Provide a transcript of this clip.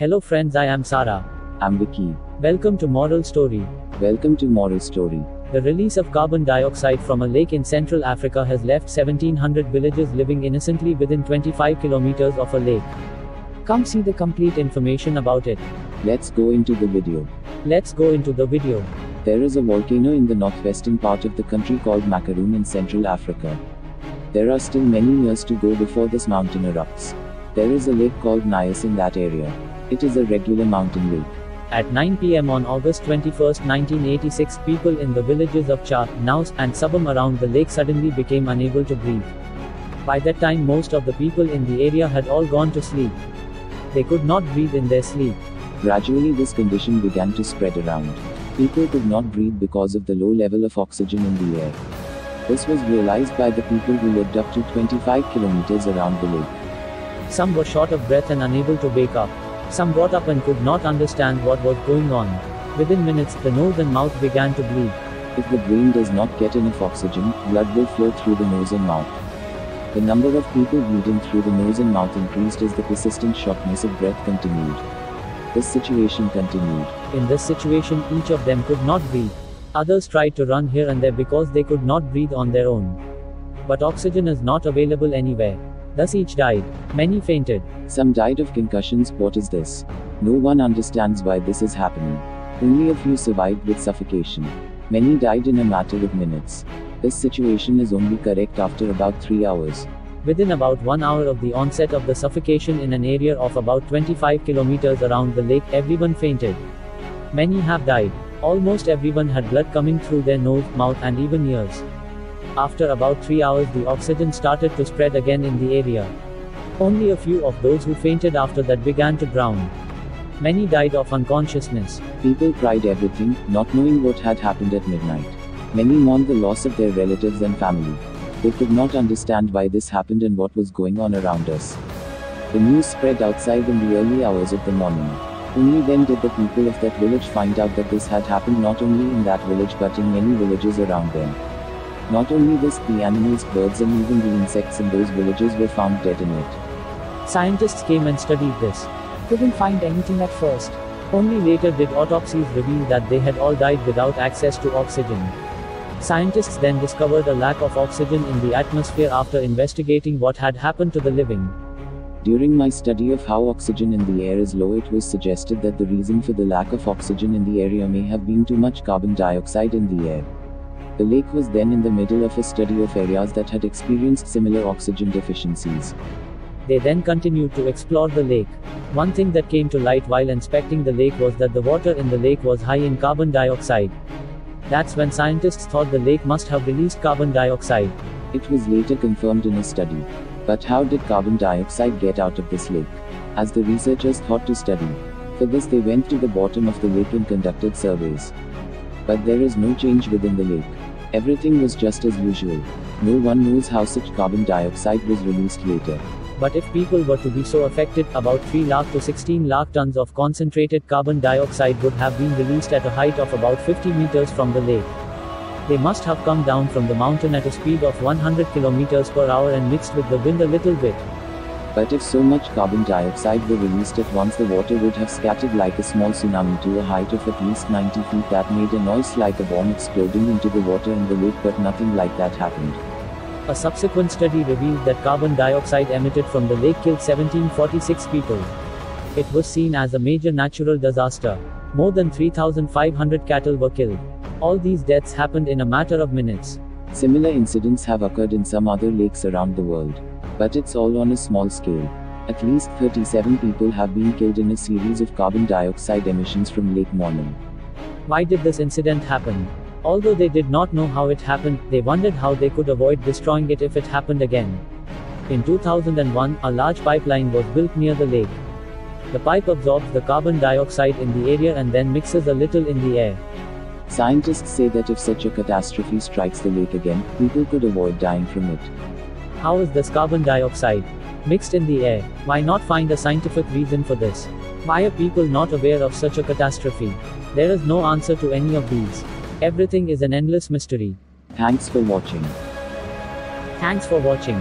Hello friends, I am Sarah. I'm Vicky. Welcome to Moral Story. Welcome to Moral Story. The release of carbon dioxide from a lake in Central Africa has left 1700 villages living innocently within 25 kilometers of a lake. Come see the complete information about it. Let's go into the video. Let's go into the video. There is a volcano in the northwestern part of the country called Makaroon in Central Africa. There are still many years to go before this mountain erupts. There is a lake called Nias in that area. It is a regular mountain lake. At 9 p.m. on August 21, 1986, people in the villages of Cha, Naus, and Sabam around the lake suddenly became unable to breathe. By that time, most of the people in the area had all gone to sleep. They could not breathe in their sleep. Gradually, this condition began to spread around. People could not breathe because of the low level of oxygen in the air. This was realized by the people who lived up to 25 kilometers around the lake. Some were short of breath and unable to wake up. Some got up and could not understand what was going on. Within minutes, the nose and mouth began to bleed. If the brain does not get enough oxygen, blood will flow through the nose and mouth. The number of people bleeding through the nose and mouth increased as the persistent shortness of breath continued. This situation continued. In this situation, each of them could not breathe. Others tried to run here and there because they could not breathe on their own. But oxygen is not available anywhere. Thus each died. Many fainted. Some died of concussions. What is this? No one understands why this is happening. Only a few survived with suffocation. Many died in a matter of minutes. This situation is only correct after about 3 hours. Within about 1 hour of the onset of the suffocation in an area of about 25 kilometers around the lake, everyone fainted. Many have died. Almost everyone had blood coming through their nose, mouth, and even ears. After about 3 hours, the oxygen started to spread again in the area. Only a few of those who fainted after that began to drown. Many died of unconsciousness. People tried everything, not knowing what had happened at midnight. Many mourned the loss of their relatives and family. They could not understand why this happened and what was going on around us. The news spread outside in the early hours of the morning. Only then did the people of that village find out that this had happened not only in that village but in many villages around them. Not only this, the animals, birds, and even the insects in those villages were found dead in it. Scientists came and studied this. Couldn't find anything at first. Only later did autopsies reveal that they had all died without access to oxygen. Scientists then discovered a lack of oxygen in the atmosphere after investigating what had happened to the living. During my study of how oxygen in the air is low, it was suggested that the reason for the lack of oxygen in the area may have been too much carbon dioxide in the air. The lake was then in the middle of a study of areas that had experienced similar oxygen deficiencies. They then continued to explore the lake. One thing that came to light while inspecting the lake was that the water in the lake was high in carbon dioxide. That's when scientists thought the lake must have released carbon dioxide. It was later confirmed in a study. But how did carbon dioxide get out of this lake? As the researchers thought to study. For this, they went to the bottom of the lake and conducted surveys. But there is no change within the lake. Everything was just as usual. No one knows how such carbon dioxide was released later. But if people were to be so affected, about 3 lakh to 16 lakh tons of concentrated carbon dioxide would have been released at a height of about 50 meters from the lake. They must have come down from the mountain at a speed of 100 kilometers per hour and mixed with the wind a little bit. But if so much carbon dioxide were released at once, the water would have scattered like a small tsunami to a height of at least 90 feet that made a noise like a bomb exploding into the water in the lake, but nothing like that happened. A subsequent study revealed that carbon dioxide emitted from the lake killed 1746 people. It was seen as a major natural disaster. More than 3,500 cattle were killed. All these deaths happened in a matter of minutes. Similar incidents have occurred in some other lakes around the world. But it's all on a small scale. At least 37 people have been killed in a series of carbon dioxide emissions from Lake Monon. Why did this incident happen? Although they did not know how it happened, they wondered how they could avoid destroying it if it happened again. In 2001, a large pipeline was built near the lake. The pipe absorbs the carbon dioxide in the area and then mixes a little in the air. Scientists say that if such a catastrophe strikes the lake again, people could avoid dying from it. How is this carbon dioxide mixed in the air? Why not find a scientific reason for this? Why are people not aware of such a catastrophe? There is no answer to any of these. Everything is an endless mystery. Thanks for watching. Thanks for watching.